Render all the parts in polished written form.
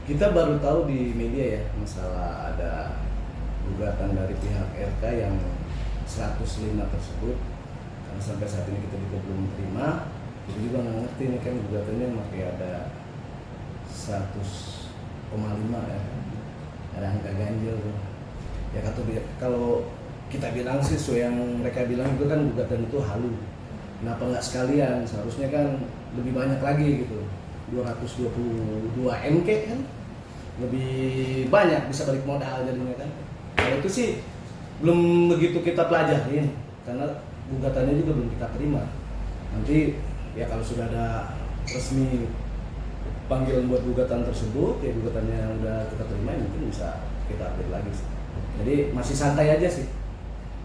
Kita baru tahu di media ya masalah ada gugatan dari pihak RK yang 105 tersebut, karena sampai saat ini kita juga belum terima. Kita juga nggak ngerti ini kan gugatannya masih ada 100,5 ya, ada angka ganjil tuh. Ya kalau kita bilang sih, so yang mereka bilang itu kan gugatan itu halu. Kenapa nggak sekalian? Seharusnya kan lebih banyak lagi gitu. 222 MK kan lebih banyak, bisa balik modal jadinya kan. Kalau itu sih belum begitu kita pelajarin karena gugatannya juga belum kita terima. Nanti ya kalau sudah ada resmi panggilan buat gugatan tersebut, ya gugatannya yang udah kita terima mungkin bisa kita update lagi sih. Jadi masih santai aja sih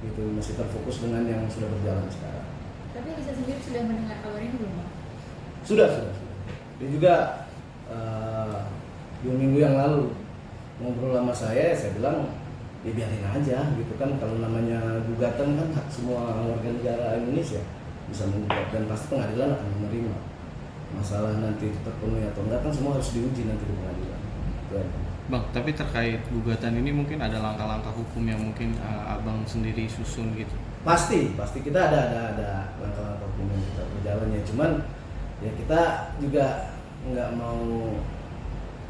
gitu, masih terfokus dengan yang sudah berjalan sekarang. Tapi Lisa sendiri sudah mendengar kabar ini belum, Bang? Sudah. Dia juga 2 minggu yang lalu ngobrol sama saya bilang ya biarin aja gitu kan, kalau namanya gugatan kan hak semua warga negara Indonesia bisa menggugat dan pasti pengadilan akan menerima. Masalah nanti terpenuhi atau enggak kan semua harus diuji nanti di pengadilan. Bang, tapi terkait gugatan ini mungkin ada langkah-langkah hukum yang mungkin abang sendiri susun gitu? Pasti kita ada langkah-langkah hukum yang kita berjalan ya, cuman ya kita juga nggak mau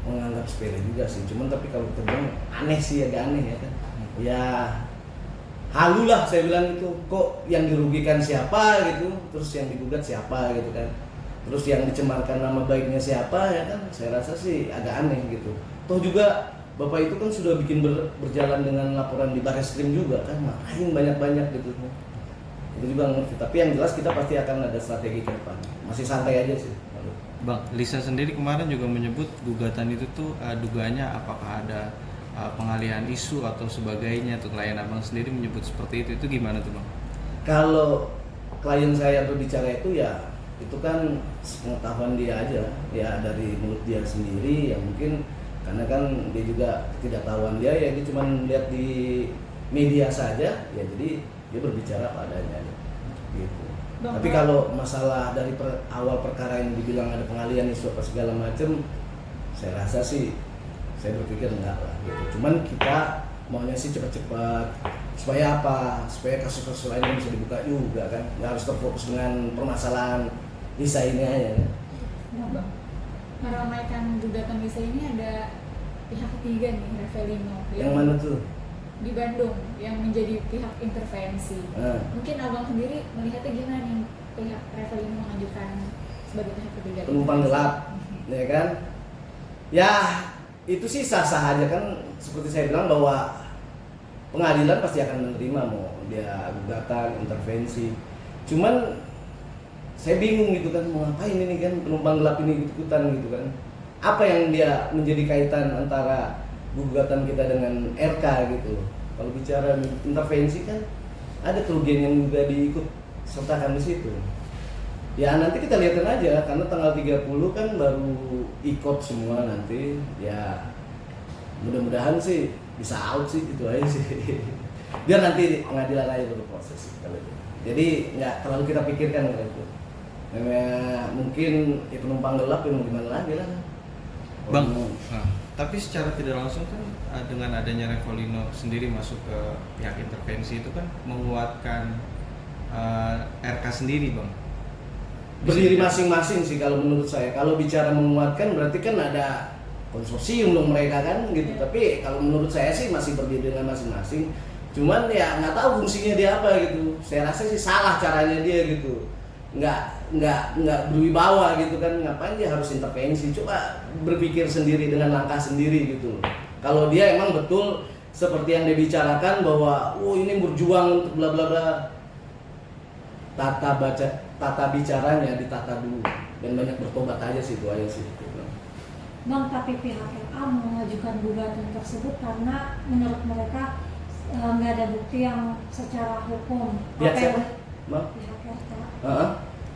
menganggap sepele juga sih, cuman tapi kalau kita bilang aneh sih, agak aneh ya kan. Ya halu lah saya bilang itu, kok yang dirugikan siapa gitu, terus yang digugat siapa gitu kan, terus yang dicemarkan nama baiknya siapa ya kan. Saya rasa sih agak aneh gitu. Toh juga Bapak itu kan sudah bikin berjalan dengan laporan di Barreskrim juga kan, ngapain banyak-banyak gitu. Itu juga ngerti, tapi yang jelas kita pasti akan ada strategi ke depan. Masih santai aja sih. Bang, Lisa sendiri kemarin juga menyebut gugatan itu tuh dugaannya apakah ada pengalihan isu atau sebagainya, tuh klien abang sendiri menyebut seperti itu gimana tuh Bang? Kalau klien saya berbicara itu ya itu kan pengetahuan dia aja ya, dari mulut dia sendiri ya, mungkin karena kan dia juga ketidaktahuan dia ya, dia cuma lihat di media saja ya, jadi dia berbicara padanya gitu. Tapi kalau masalah dari awal perkara yang dibilang ada pengalihan isu apa segala macam, saya rasa sih, saya berpikir enggak lah gitu. Cuman kita maunya sih cepat-cepat supaya apa? Supaya kasus-kasus lain bisa dibuka juga kan. Nggak harus terfokus dengan permasalahan Lisa ini aja kan. Bang, meramaikan gugatan Lisa ini ada pihak ketiga nih, Revelino. Yang mana tuh? Di Bandung, yang menjadi pihak intervensi. Mungkin abang sendiri melihatnya gimana nih, pihak Revelino mengajukan sebagai pihak ketiga? Penumpang gelap, ya kan? Ya itu sih sah-sah aja kan. Seperti saya bilang bahwa pengadilan pasti akan menerima mau dia gugatan, intervensi. Cuman saya bingung gitu kan, mau ngapain ini kan penumpang gelap ini ikutan gitu kan. Apa yang dia menjadi kaitan antara gugatan kita dengan RK gitu. Kalau bicara intervensi kan ada kerugian yang juga diikut sertakan di situ. Ya nanti kita lihatin aja, karena tanggal 30 kan baru ikut semua nanti. Ya mudah-mudahan sih bisa out sih, itu aja sih. Biar nanti pengadilan aja berproses kalau itu. Jadi nggak terlalu kita pikirkan kalau itu. Mungkin ya penumpang gelap yang mau gimana lagi lah. Bang, tapi secara tidak langsung kan dengan adanya Revelino sendiri masuk ke pihak intervensi itu kan menguatkan RK sendiri Bang. Berdiri masing-masing sih kalau menurut saya. Kalau bicara menguatkan berarti kan ada konsorsium dong mereka kan gitu. Tapi kalau menurut saya sih masih berdiri dengan masing-masing. Cuman ya nggak tahu fungsinya dia apa gitu. Saya rasa sih salah caranya dia gitu. Nggak berwibawa gitu kan, ngapain dia harus intervensi. Coba berpikir sendiri dengan langkah sendiri gitu. Kalau dia emang betul seperti yang dia bicarakan bahwa ini berjuang untuk bla bla bla, tata bicaranya ditata dulu dan banyak bertobat aja sih, itu aja sih. Bang, tapi pihak RA mengajukan gugatan tersebut karena menurut mereka nggak ada bukti yang secara hukum. Pihak siapa? Pihak RA.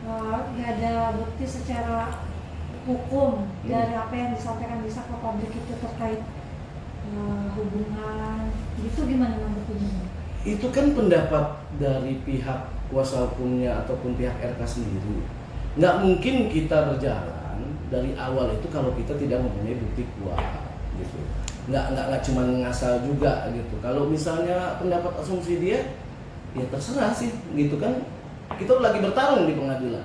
Nggak ada bukti secara hukum dari apa yang disampaikan bisa ke publik itu terkait hubungan gitu. Gimana menurut ini? Itu kan pendapat dari pihak kuasa hukumnya ataupun pihak RK sendiri. Nggak mungkin kita berjalan dari awal itu kalau kita tidak mempunyai bukti kuat gitu. Nggak cuma ngasal juga gitu. Kalau misalnya pendapat asumsi dia, ya terserah sih gitu kan. Kita lagi bertarung di pengadilan.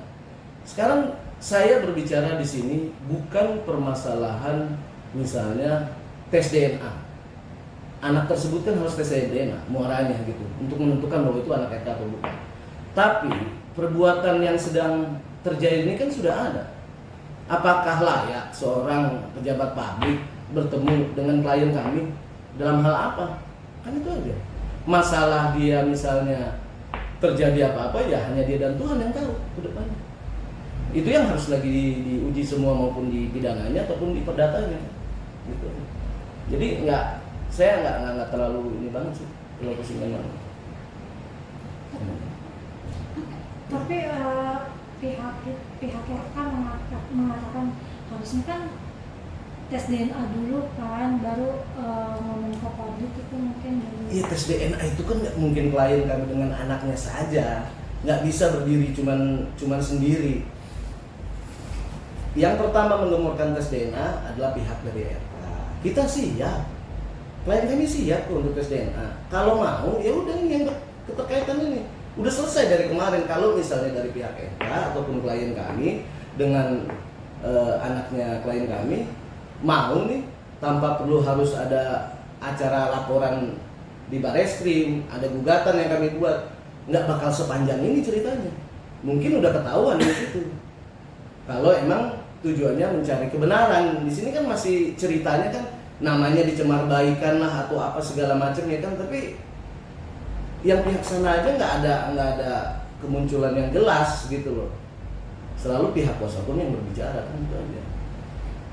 Sekarang saya berbicara di sini bukan permasalahan misalnya tes DNA. Anak tersebut kan harus tes DNA muaranya gitu untuk menentukan bahwa itu anak Eka atau bukan. Tapi perbuatan yang sedang terjadi ini kan sudah ada. Apakah layak seorang pejabat publik bertemu dengan klien kami dalam hal apa? Kan itu aja. Masalah dia misalnya terjadi apa-apa ya hanya dia dan Tuhan yang tahu ke depannya. Itu yang harus lagi diuji semua maupun di pidananya ataupun di perdatanya. Gitu. Jadi saya nggak terlalu ini banget sih kalau kesimpulan. Tapi pihak RK mengatakan harusnya kan tes DNA dulu kan, baru ngomong ke publik itu mungkin dulu. Iya, tes DNA itu kan nggak mungkin klien kami dengan anaknya saja, nggak bisa berdiri cuman sendiri. Yang pertama menggemurkan tes DNA adalah pihak dari RK. Kita siap, klien kami siap untuk tes DNA. Kalau mau ya udah ini yang keterkaitan ini udah selesai dari kemarin. Kalau misalnya dari pihak RK ataupun klien kami dengan anaknya klien kami mau nih tanpa perlu harus ada acara laporan di Bareskrim, ada gugatan yang kami buat, nggak bakal sepanjang ini ceritanya. Mungkin udah ketahuan di situ. Kalau emang tujuannya mencari kebenaran, di sini kan masih ceritanya kan namanya dicemarbaikan lah atau apa segala macam ya kan, tapi yang pihak sana aja nggak ada kemunculan yang jelas gitu loh. Selalu pihak kuasa hukum yang berbicara kan itu aja.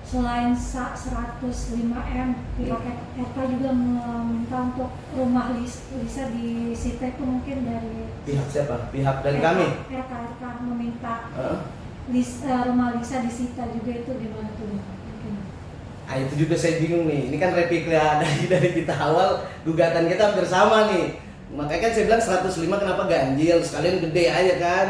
Selain 105M, pihak RK juga meminta untuk rumah Lisa disita itu mungkin dari Pihak siapa? Pihak dari kami? RK meminta rumah Lisa disita juga, itu gimana tuh mungkin? Ah itu juga saya bingung nih. Ini kan replika dari kita awal, gugatan kita hampir sama nih. Makanya kan saya bilang 105 kenapa ganjil, sekalian gede aja kan.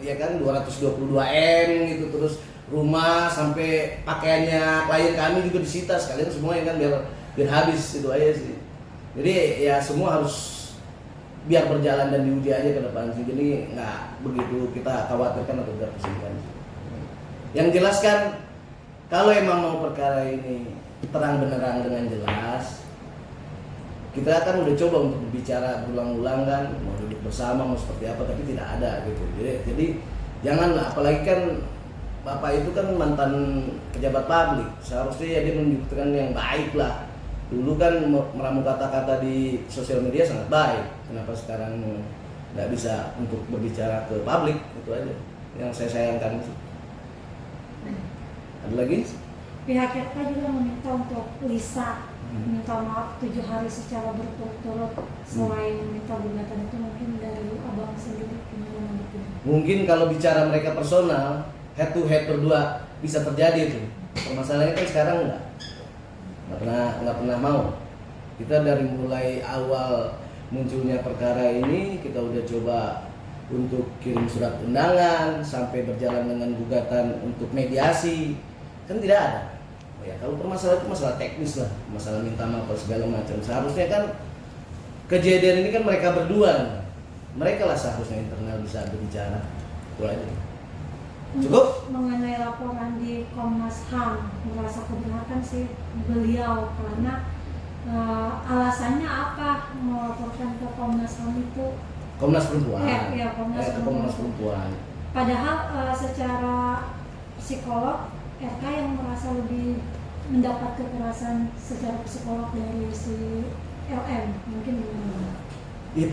Ya kan 222M gitu, terus rumah sampai pakaiannya klien kami juga disita sekalian semua ya kan, biar habis itu aja sih. Jadi ya semua harus biar berjalan dan diuji aja ke depan sih. Jadi nggak begitu kita khawatirkan atau tidak pusingkan. Yang jelas kan kalau emang mau perkara ini terang benerang dengan jelas, kita kan udah coba untuk berbicara berulang-ulang kan, mau duduk bersama mau seperti apa, tapi tidak ada gitu. Jadi janganlah, apalagi kan Bapak itu kan mantan pejabat publik, seharusnya ya dia menunjukkan yang baik lah. Dulu kan meramu kata-kata di sosial media sangat baik, kenapa sekarang nggak bisa untuk berbicara ke publik? Itu aja yang saya sayangkan. Ada lagi? Pihak RK juga meminta untuk Lisa minta maaf 7 hari secara berturut-turut. Selain minta gugatan itu, mungkin dari abang sendiri gimana menurutnya? Mungkin kalau bicara mereka personal, head to head berdua bisa terjadi itu. Permasalahannya kan sekarang nggak pernah mau. Kita dari mulai awal munculnya perkara ini kita udah coba untuk kirim surat undangan sampai berjalan dengan gugatan untuk mediasi, kan tidak ada. Ya kalau permasalahan itu masalah teknis lah, masalah minta maaf segala macam. Seharusnya kan kejadian ini kan mereka berdua, mereka lah seharusnya internal bisa berbicara. Itu aja. Cukup? Mengenai laporan di Komnas HAM, merasa keberatan sih beliau karena alasannya apa melaporkan ke Komnas HAM itu? Komnas Perempuan. Ya, Komnas Perempuan. Padahal secara psikolog RK yang merasa lebih mendapat kekerasan secara psikolog dari si LM, mungkin gimana? Ya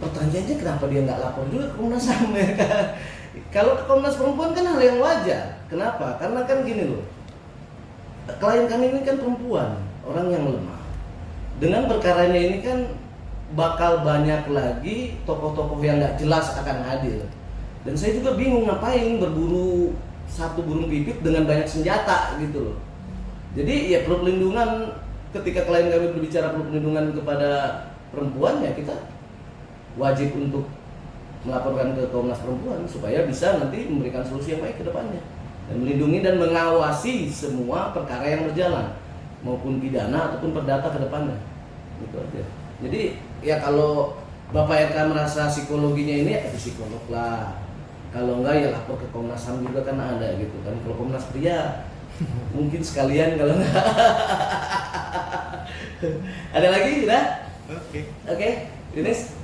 pertanyaannya kenapa dia nggak lapor juga ke Komnas HAM ya kan? Kalau ke Komnas Perempuan kan hal yang wajar. Kenapa? Karena kan gini loh, klien kami ini kan perempuan, orang yang lemah. Dengan perkaranya ini kan bakal banyak lagi tokoh-tokoh yang nggak jelas akan hadir. Dan saya juga bingung ngapain berburu satu burung pipit dengan banyak senjata gitu loh. Jadi ya perlu pelindungan, ketika klien kami berbicara perlu pelindungan kepada perempuan, ya kita wajib untuk melaporkan ke Komnas Perempuan supaya bisa nanti memberikan solusi yang baik ke depannya. dan melindungi dan mengawasi semua perkara yang berjalan maupun pidana ataupun perdata ke depannya. Gitu aja. Jadi ya kalau Bapak RK merasa psikologinya ini ya ke psikolog lah. Kalau enggak ya lapor ke Komnas HAM juga kan ada gitu kan. Kalau Komnas Pria mungkin sekalian kalau enggak. Ada lagi udah? Oke. Oke, Dinis.